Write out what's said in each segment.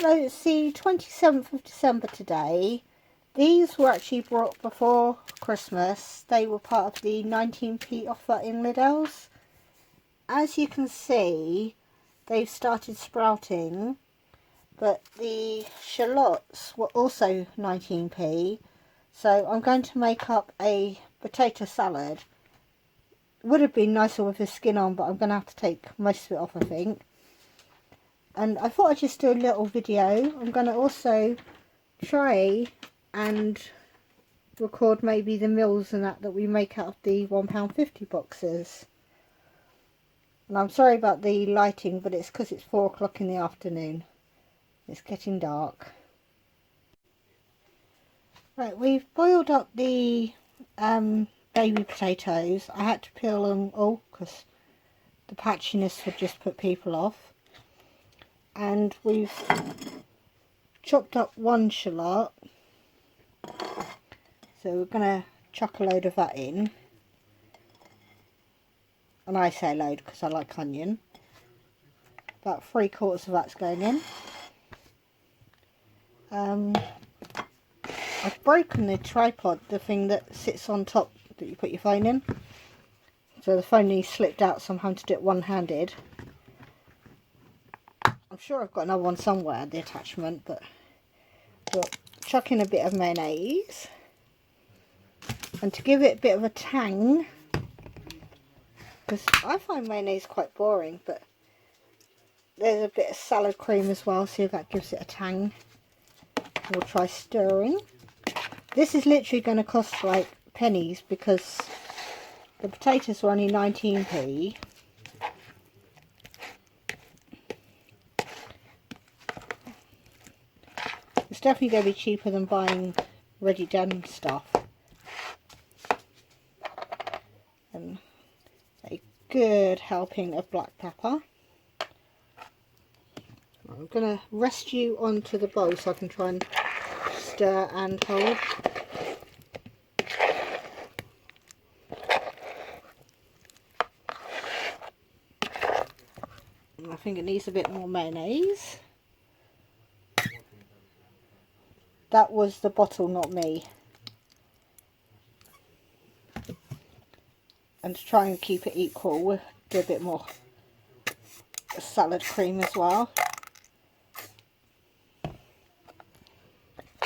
Hello, it's the 27th of December today. These were actually brought before Christmas. They were part of the 19p offer in Lidl's. As you can see, they've started sprouting, but the shallots were also 19p. So I'm going to make up a potato salad. Would have been nicer with the skin on, but I'm going to have to take most of it off, I think. And I thought I'd just do a little video. I'm going to also try and record maybe the meals and that we make out of the £1.50 boxes. And I'm sorry about the lighting, but it's because it's 4 o'clock in the afternoon. It's getting dark. Right, we've boiled up the baby potatoes. I had to peel them all because the patchiness would just put people off. And we've chopped up one shallot, so we're going to chuck a load of that in, and I say load because I like onion. About 3/4 of that's going in. I've broken the tripod, the thing that sits on top that you put your phone in, so the phone needs slipped out, so I'm having to do it one-handed. I'm sure I've got another one somewhere, the attachment, but we'll chuck in a bit of mayonnaise. And to give it a bit of a tang, because I find mayonnaise quite boring, but there's a bit of salad cream as well, see if that gives it a tang. We'll try stirring. This is literally going to cost like pennies because the potatoes were only 19p. It's definitely going to be cheaper than buying ready done stuff. And a good helping of black pepper. I'm going to rest you onto the bowl so I can try and stir and hold. And I think it needs a bit more mayonnaise. That was the bottle, not me. And to try and keep it equal, we'll do a bit more salad cream as well.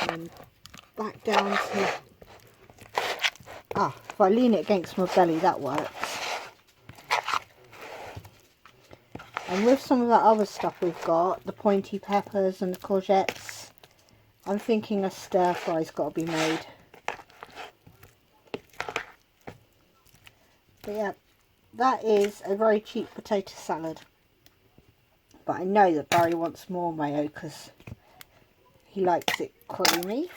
And back down to... if I lean it against my belly, that works. And with some of that other stuff we've got, the pointy peppers and the courgettes, I'm thinking a stir fry's got to be made. But yeah, that is a very cheap potato salad. But I know that Barry wants more mayo because he likes it creamy.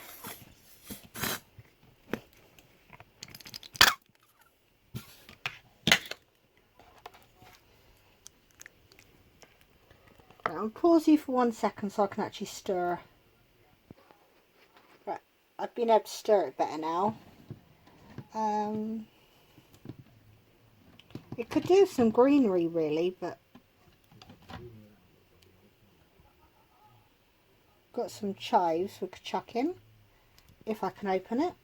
Now I'll pause you for 1 second so I can actually stir. Right, I've been able to stir it better now. It could do some greenery really, but got some chives we could chuck in if I can open it.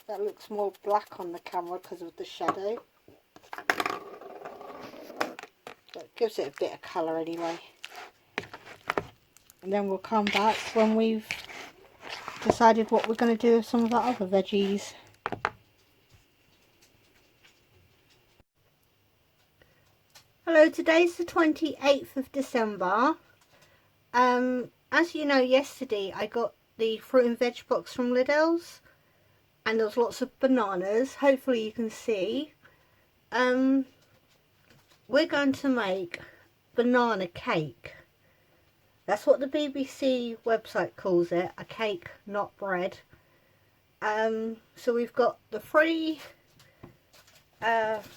That looks more black on the camera because of the shadow. But gives it a bit of colour anyway. And then we'll come back when we've decided what we're going to do with some of our other veggies. Hello, today's the 28th of December. As you know, yesterday I got the fruit and veg box from Lidl's. And there's lots of bananas. Hopefully you can see. We're going to make banana cake. That's what the BBC website calls it, a cake, not bread. So we've got the 3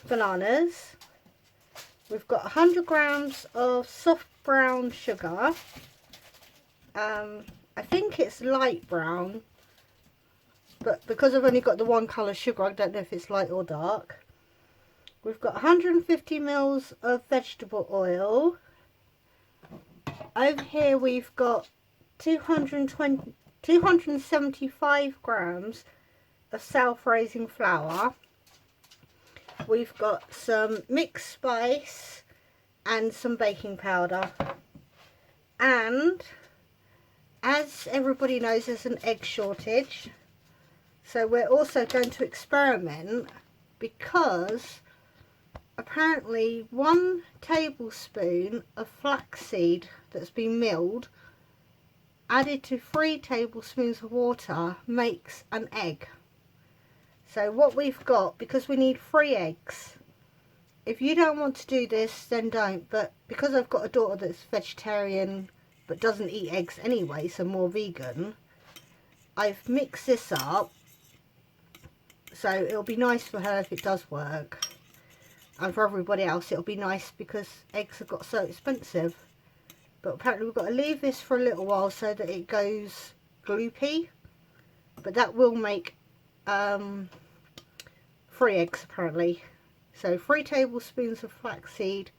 bananas. We've got 100 grams of soft brown sugar. I think it's light brown, but because I've only got the one colour sugar, I don't know if it's light or dark. We've got 150 mils of vegetable oil. Over here we've got 275 grams of self-raising flour. We've got some mixed spice and some baking powder. And as everybody knows, there's an egg shortage. So we're also going to experiment, because apparently 1 tablespoon of flaxseed that's been milled added to 3 tablespoons of water makes an egg. So what we've got, because we need 3 eggs, if you don't want to do this then don't, but because I've got a daughter that's vegetarian but doesn't eat eggs anyway, so more vegan, I've mixed this up, so it'll be nice for her if it does work, and for everybody else it'll be nice because eggs have got so expensive. But apparently we've got to leave this for a little while so that it goes gloopy, but that will make 3 eggs apparently. So 3 tablespoons of flaxseed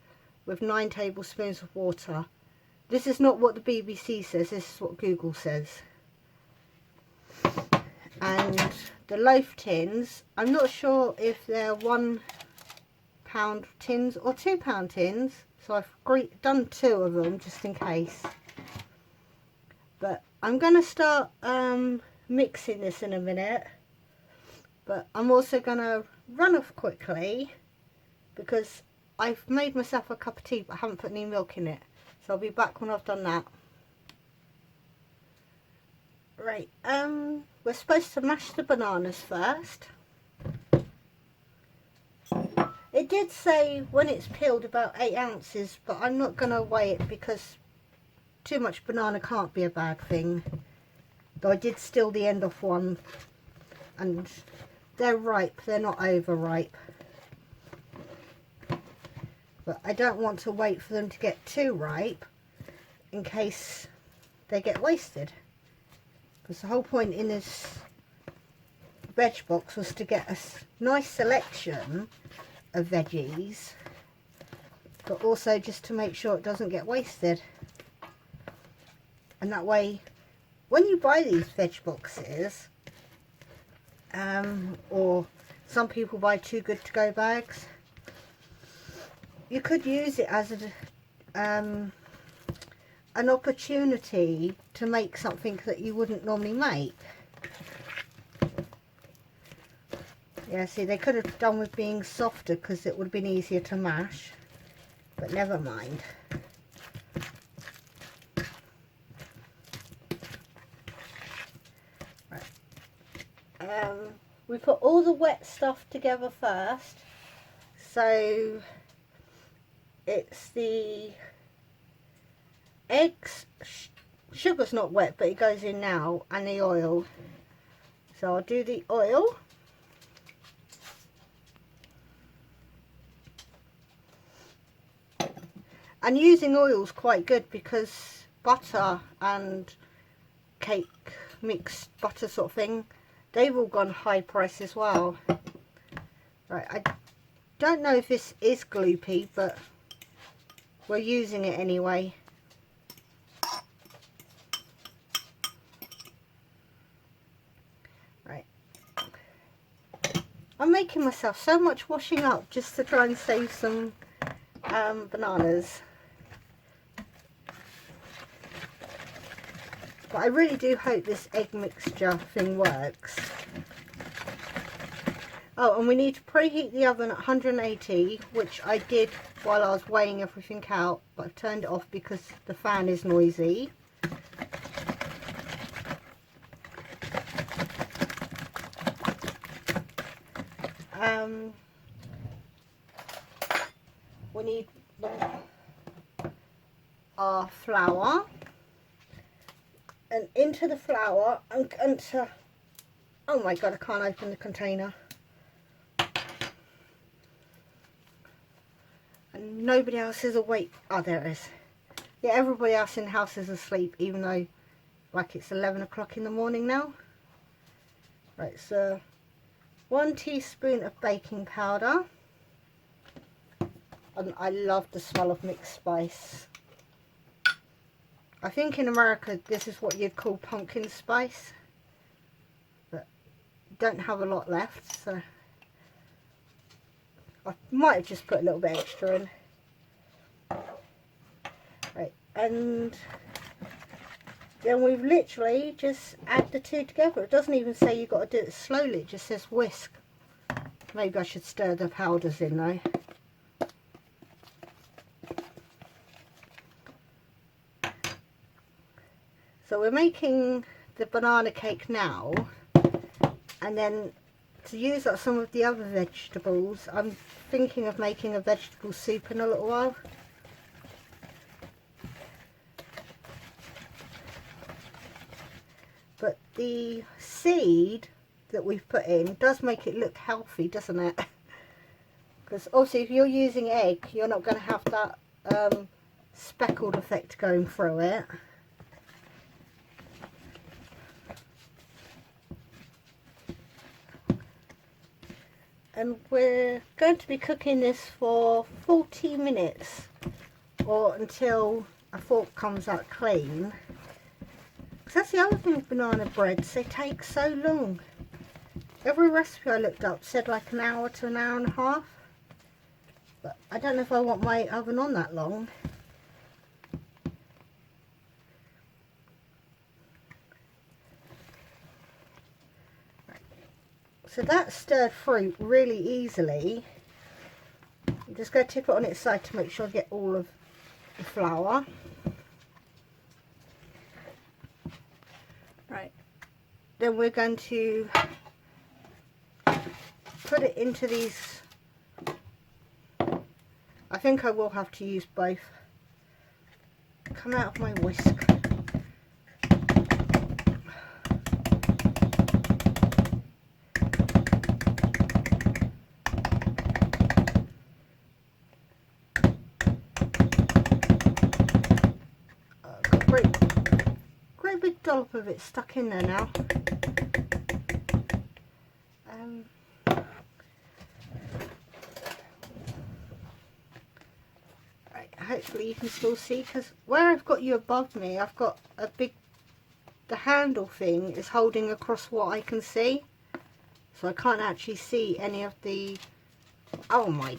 with 9 tablespoons of water. This is not what the BBC says, this is what Google says. And the loaf tins, I'm not sure if they're £1 tins or £2 tins, so I've done 2 of them just in case. But I'm going to start mixing this in a minute, but I'm also going to run off quickly because I've made myself a cup of tea but I haven't put any milk in it, so I'll be back when I've done that. Right, we're supposed to mash the bananas first. It did say when it's peeled about 8 ounces, but I'm not going to weigh it because too much banana can't be a bad thing. Though I did steal the end off one, and they're ripe, they're not overripe. But I don't want to wait for them to get too ripe in case they get wasted. Because the whole point in this veg box was to get a nice selection of veggies, but also just to make sure it doesn't get wasted. And that way, when you buy these veg boxes, or some people buy too good to go bags, you could use it as an opportunity to make something that you wouldn't normally make. Yeah, see, they could have done with being softer because it would have been easier to mash, but never mind. Right. We put all the wet stuff together first, so it's the eggs, sugar's not wet but it goes in now, and the oil. So I'll do the oil. And using oil is quite good because butter and cake mixed butter sort of thing, they've all gone high price as well. Right, I don't know if this is gloopy, but we're using it anyway. Right, I'm making myself so much washing up just to try and save some bananas. But I really do hope this egg mixture thing works. Oh, and we need to preheat the oven at 180, which I did while I was weighing everything out, but I've turned it off because the fan is noisy. We need our flour, and into the flour I'm going to, oh my god, I can't open the container, and nobody else is awake. Oh, there it is. Yeah, everybody else in the house is asleep, even though like it's 11 o'clock in the morning now. Right, so 1 teaspoon of baking powder. And I love the smell of mixed spice. I think in America this is what you'd call pumpkin spice, but don't have a lot left, so I might have just put a little bit extra in. Right, and then we've literally just add the two together. It doesn't even say you've got to do it slowly, it just says whisk. Maybe I should stir the powders in though. So we're making the banana cake now, and then to use up some of the other vegetables, I'm thinking of making a vegetable soup in a little while. But the seed that we've put in does make it look healthy, doesn't it? Because obviously if you're using egg, you're not going to have that speckled effect going through it. And we're going to be cooking this for 40 minutes or until a fork comes out clean. Because that's the other thing with banana breads, they take so long. Every recipe I looked up said like an hour to an hour and a half. But I don't know if I want my oven on that long. So that's stirred through really easily. I'm just going to tip it on its side to make sure I get all of the flour. Right. Then we're going to put it into these. I think I will have to use both. Come out of my whisk. Great big dollop of it stuck in there now. Right, hopefully you can still see, because where I've got you above me, I've got a big, the handle thing is holding across what I can see, so I can't actually see any of the, oh my,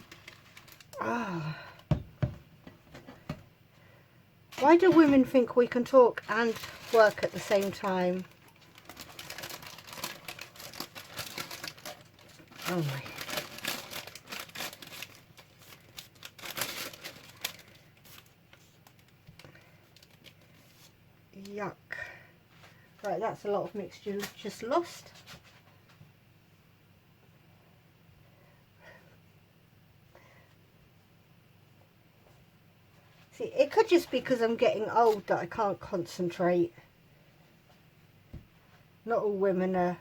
Why do women think we can talk and work at the same time? Oh my. Yuck. Right, that's a lot of mixture just lost. See, it could just be because I'm getting old that I can't concentrate. Not all women are.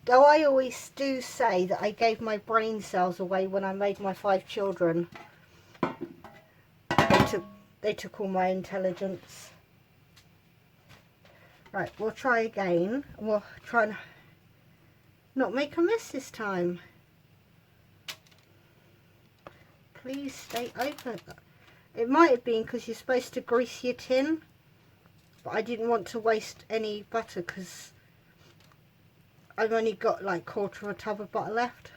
Though I always do say that I gave my brain cells away when I made my 5 children. They took all my intelligence. Right, we'll try again. We'll try and not make a mess this time. Please stay open. It might have been because you're supposed to grease your tin, but I didn't want to waste any butter because I've only got like quarter of a tub of butter left,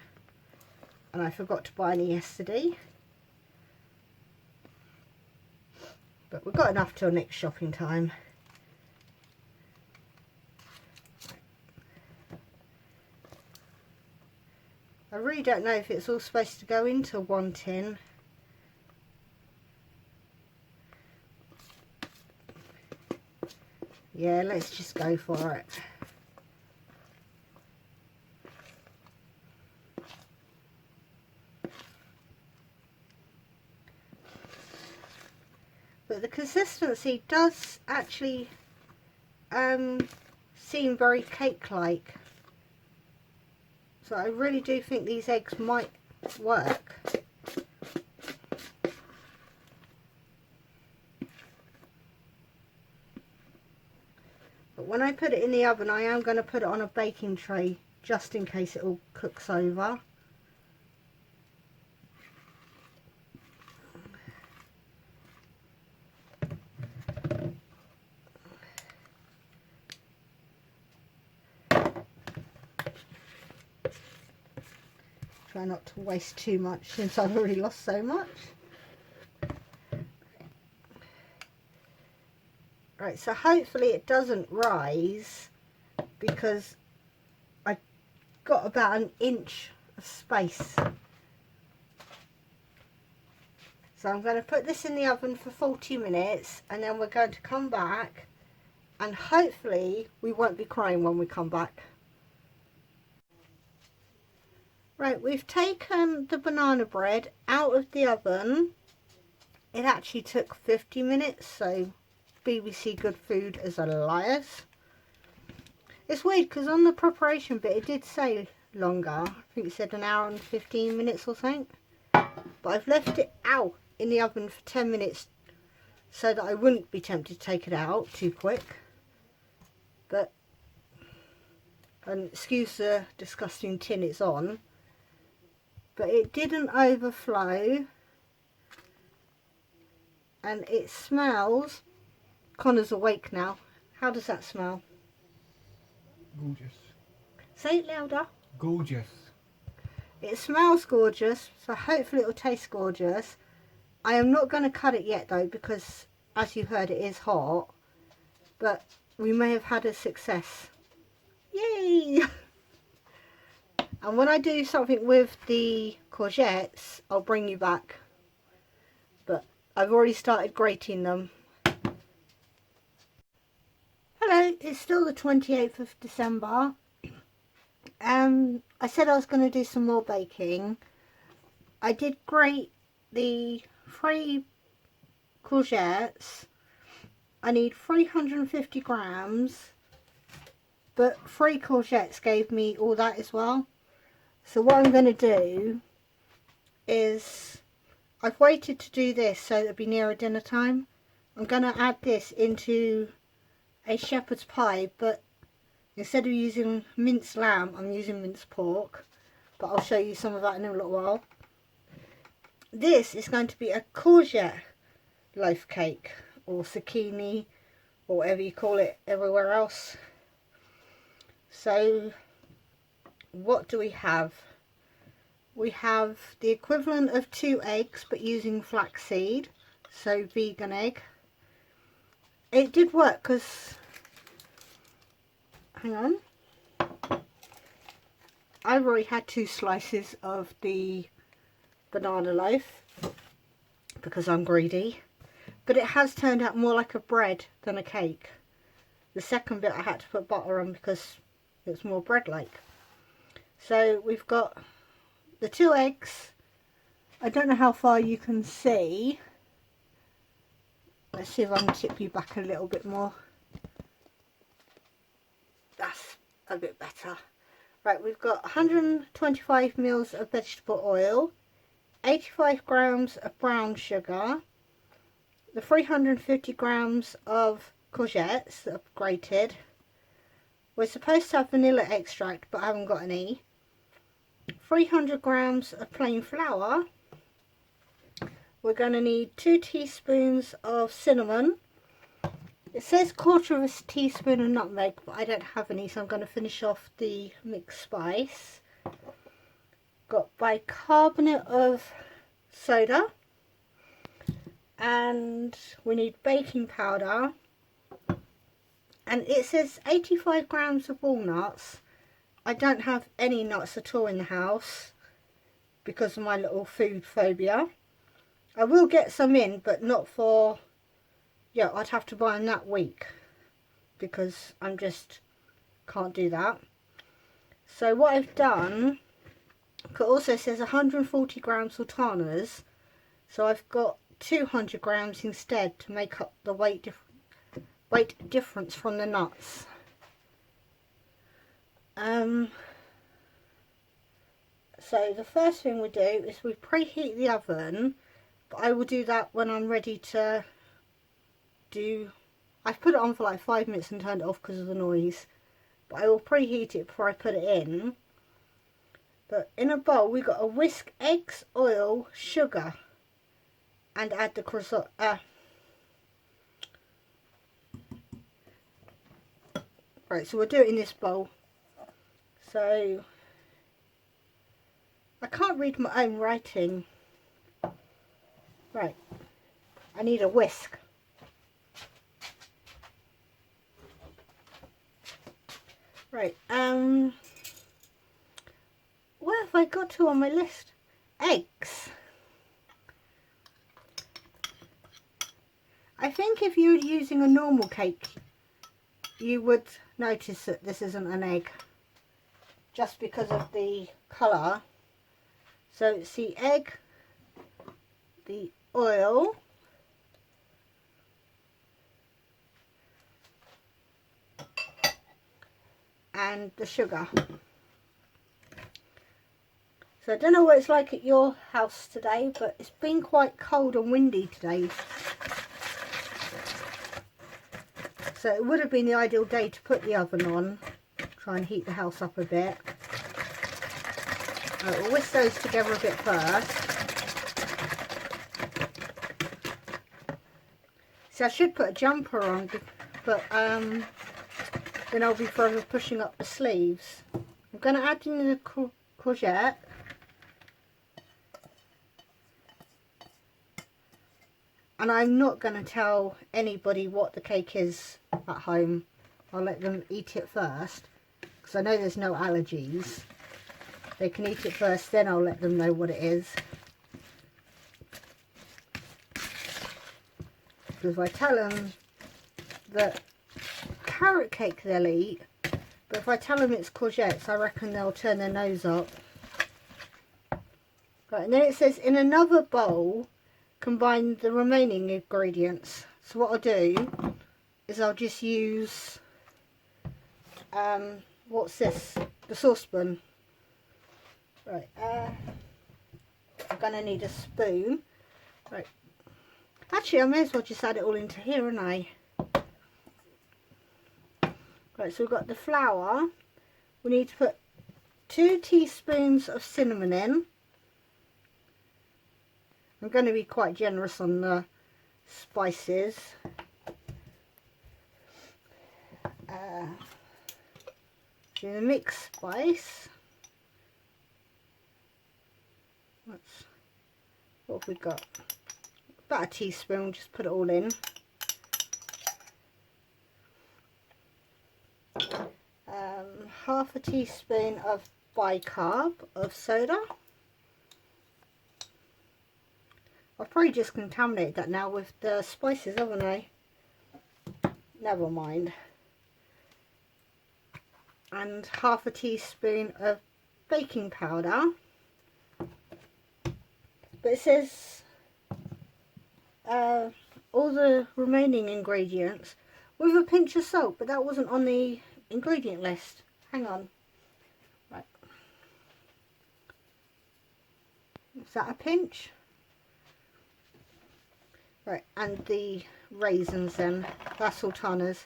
and I forgot to buy any yesterday. But we've got enough till next shopping time. I really don't know if it's all supposed to go into one tin. Yeah, let's just go for it. But the consistency does actually seem very cake-like. So I really do think these eggs might work. But when I put it in the oven, I am going to put it on a baking tray just in case it all cooks over. Try not to waste too much since I've already lost so much. Right, so hopefully it doesn't rise because I got about an inch of space. So I'm going to put this in the oven for 40 minutes and then we're going to come back and hopefully we won't be crying when we come back. Right, we've taken the banana bread out of the oven. It actually took 50 minutes, so BBC Good Food is a liars. It's weird because on the preparation bit it did say longer. I think it said an hour and 15 minutes or something. But I've left it out in the oven for 10 minutes so that I wouldn't be tempted to take it out too quick. But, and excuse the disgusting tin it's on. But it didn't overflow and it smells. Connor's awake now. How does that smell? Gorgeous. Say it louder. Gorgeous. It smells gorgeous, so hopefully it will taste gorgeous. I am not going to cut it yet though because as you heard it is hot, but we may have had a success. Yay! And when I do something with the courgettes, I'll bring you back. But I've already started grating them. Hello, it's still the 28th of December. I said I was going to do some more baking. I did grate the 3 courgettes. I need 350 grams, but 3 courgettes gave me all that as well. So what I'm going to do is, I've waited to do this so it'll be nearer dinner time. I'm going to add this into a shepherd's pie, but instead of using minced lamb, I'm using minced pork. But I'll show you some of that in a little while. This is going to be a courgette loaf cake, or zucchini, or whatever you call it everywhere else. So what do we have? We have the equivalent of 2 eggs but using flaxseed, so vegan egg. It did work because, hang on, I've already had 2 slices of the banana loaf because I'm greedy, but it has turned out more like a bread than a cake. The second bit I had to put butter on because it's more bread-like. So we've got the 2 eggs. I don't know how far you can see. Let's see if I can tip you back a little bit more. That's a bit better. Right, we've got 125 ml of vegetable oil, 85 grams of brown sugar, the 350 grams of courgettes that I've grated. We're supposed to have vanilla extract, but I haven't got any. 300 grams of plain flour. We're going to need 2 teaspoons of cinnamon. It says 1/4 of a teaspoon of nutmeg, but I don't have any, so I'm going to finish off the mixed spice. Got bicarbonate of soda. And we need baking powder. And it says 85 grams of walnuts. I don't have any nuts at all in the house because of my little food phobia. I will get some in, but not for, yeah, I'd have to buy them that week because I'm just can't do that. So what I've done, it also says 140 grams sultanas, so I've got 200 grams instead to make up the weight difference from the nuts. So the first thing we do is we preheat the oven, but I will do that when I'm ready to do I've put it on for like 5 minutes and turned it off because of the noise. But I will preheat it before I put it in. But in a bowl, we got to whisk eggs, oil, sugar, and add the croissant. Right, so we'll do it in this bowl. So I can't read my own writing. Right, I need a whisk. Right, where have I got to on my list? Eggs. I think if you were using a normal cake, you would notice that this isn't an egg, just because of the colour. So it's the egg, the oil, and the sugar. So I don't know what it's like at your house today, but it's been quite cold and windy today. So it would have been the ideal day to put the oven on, try and heat the house up a bit. We'll whisk those together a bit first. So I should put a jumper on, but then I'll be forever pushing up the sleeves. I'm going to add in the courgette. And I'm not going to tell anybody what the cake is at home. I'll let them eat it first, because I know there's no allergies. They can eat it first, then I'll let them know what it is. Because if I tell them that carrot cake they'll eat, but if I tell them it's courgettes, I reckon they'll turn their nose up. Right, and then it says, in another bowl, combine the remaining ingredients. So what I'll do is I'll just use, what's this? The saucepan. Right, I'm going to need a spoon. Right, actually I may as well just add it all into here, haven't I? Right, so we've got the flour. We need to put 2 teaspoons of cinnamon in. I'm going to be quite generous on the spices. Do the mixed spice. What have we got? About a teaspoon, just put it all in. Half a teaspoon of bicarb of soda. I've probably just contaminated that now with the spices, haven't I? Never mind. And half a teaspoon of baking powder. But it says all the remaining ingredients with a pinch of salt, but that wasn't on the ingredient list. Hang on. Right. Is that a pinch? Right, and the raisins then, that's sultanas.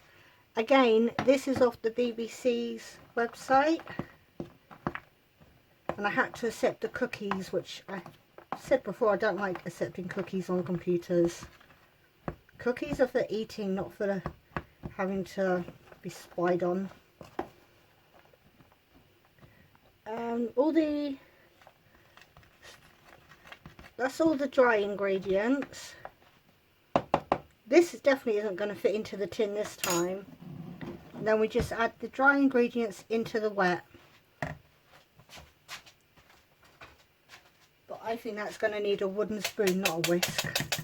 Again, this is off the BBC's website. And I had to accept the cookies, which I said before, I don't like accepting cookies on computers. Cookies are for eating, not for having to be spied on. That's all the dry ingredients. This definitely isn't going to fit into the tin this time. And then we just add the dry ingredients into the wet. But I think that's going to need a wooden spoon, not a whisk.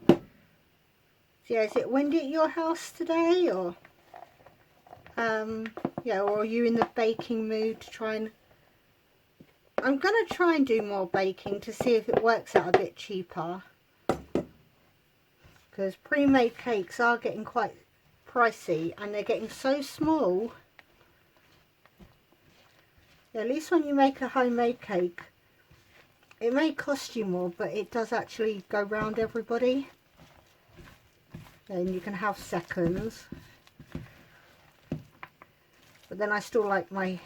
So yeah, is it windy at your house today, or yeah, or are you in the baking mood to try and... I'm going to try and do more baking to see if it works out a bit cheaper, because pre-made cakes are getting quite pricey and they're getting so small. Yeah, at least when you make a homemade cake, it may cost you more, but it does actually go round everybody. And you can have seconds. But then I still like my,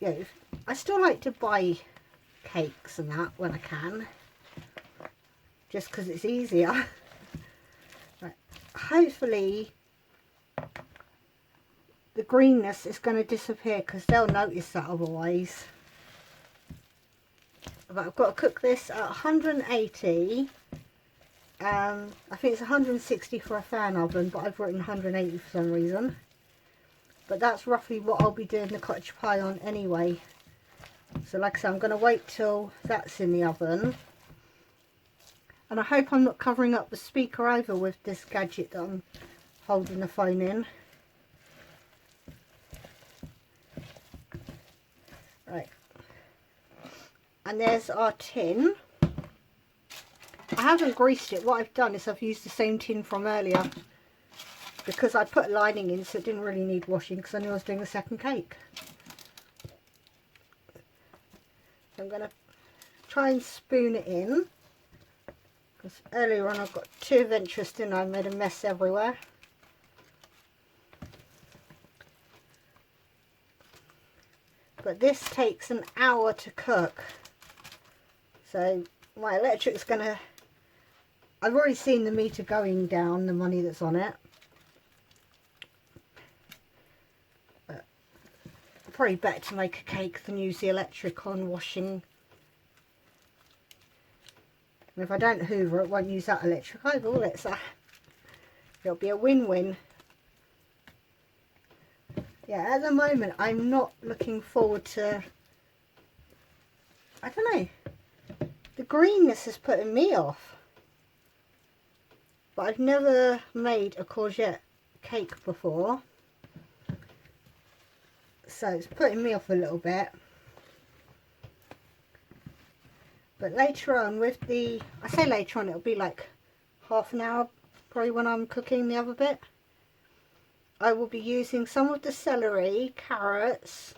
I still like to buy cakes and that when I can. Just because it's easier. Right. Hopefully the greenness is going to disappear, because they'll notice that otherwise. But I've got to cook this at 180. I think it's 160 for a fan oven, but I've written 180 for some reason. But that's roughly what I'll be doing the cottage pie on anyway. So like I said, I'm going to wait till that's in the oven. And I hope I'm not covering up the speaker over with this gadget that I'm holding the phone in. Right. And there's our tin. I haven't greased it. What I've done is I've used the same tin from earlier, because I put a lining in, so it didn't really need washing, because I knew I was doing a second cake. So I'm going to try and spoon it in, because earlier on I got too adventurous, didn't I? I made a mess everywhere. But this takes an hour to cook, so my electric's going to, I've already seen the meter going down, the money that's on it. But probably better to make a cake than use the electric on washing. And if I don't hoover it, won't use that electric either, will it? So it'll be a win-win. Yeah, at the moment I'm not looking forward to, I don't know, the greenness is putting me off. But I've never made a courgette cake before, so it's putting me off a little bit. But later on with the, I say later on, it'll be like half an hour probably when I'm cooking the other bit. I will be using some of the celery, carrots,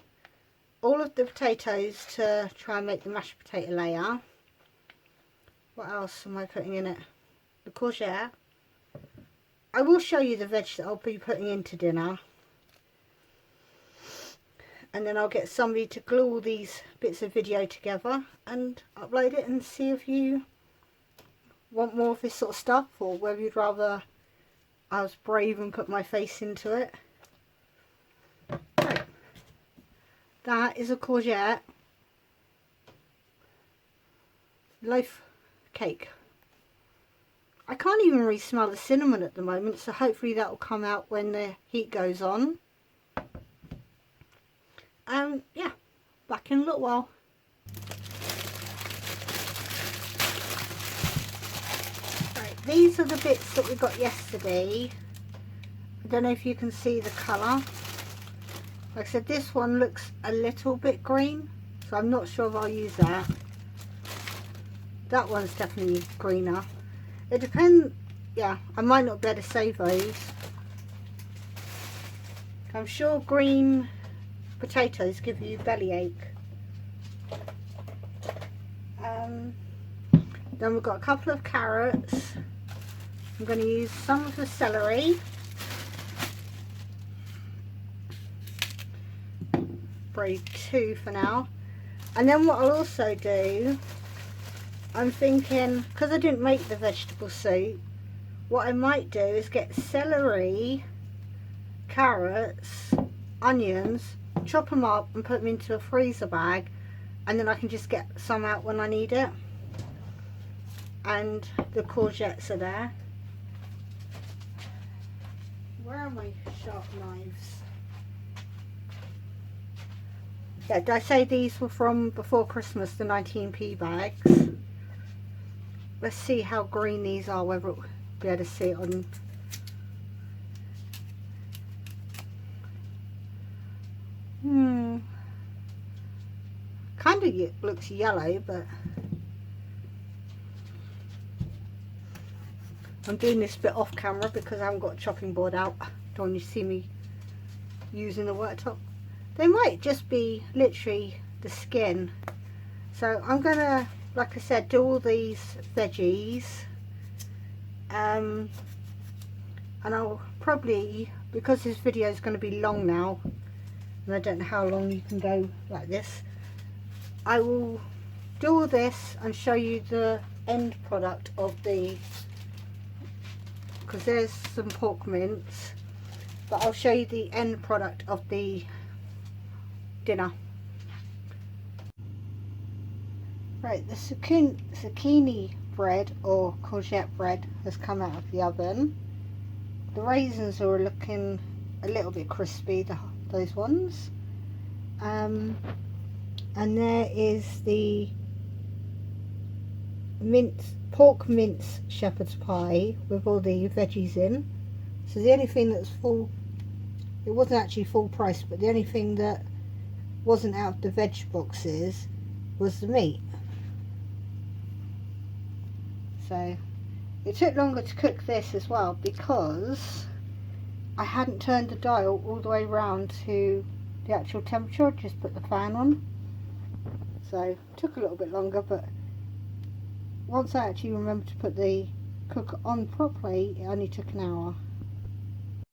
all of the potatoes to try and make the mashed potato layer. What else am I putting in it? The courgette. I will show you the veg that I'll be putting into dinner. And then I'll get somebody to glue all these bits of video together and upload it, and see if you want more of this sort of stuff, or whether you'd rather I was brave and put my face into it. Right. That is a courgette loaf cake. I can't even really smell the cinnamon at the moment, so hopefully that will come out when the heat goes on. Yeah, back in a little while. Right, these are the bits that we got yesterday. I don't know if you can see the colour. Like I said, this one looks a little bit green, so I'm not sure if I'll use that. That one's definitely greener. It depends, yeah, I might not be able to save those. I'm sure green potatoes give you bellyache. Then we've got a couple of carrots. I'm going to use some of the celery. Probably 2 for now. And then what I'll also do, I'm thinking, because I didn't make the vegetable soup, what I might do is get celery, carrots, onions, chop them up and put them into a freezer bag, and then I can just get some out when I need it. And the courgettes are there. Where are my sharp knives? Yeah, did I say these were from before Christmas, the 19p bags? Let's see how green these are, whether we'll be able to see it on. Kind of looks yellow, but I'm doing this bit off camera because I haven't got a chopping board out. Don't want you to see me using the worktop. They might just be literally the skin. So I'm gonna, like I said, do all these veggies, and I'll probably, because this video is going to be long now, and I don't know how long you can go like this, I will do all this and show you the end product of the, because there's some pork mince, but I'll show you the end product of the dinner. Right, the zucchini bread or courgette bread has come out of the oven. The raisins are looking a little bit crispy, those ones. And there is the pork mince shepherd's pie with all the veggies in. So the only thing that's full, it wasn't actually full price, but the only thing that wasn't out of the veg boxes was the meat. So it took longer to cook this as well because I hadn't turned the dial all the way around to the actual temperature. I just put the fan on, so it took a little bit longer, but once I actually remembered to put the cooker on properly, it only took an hour.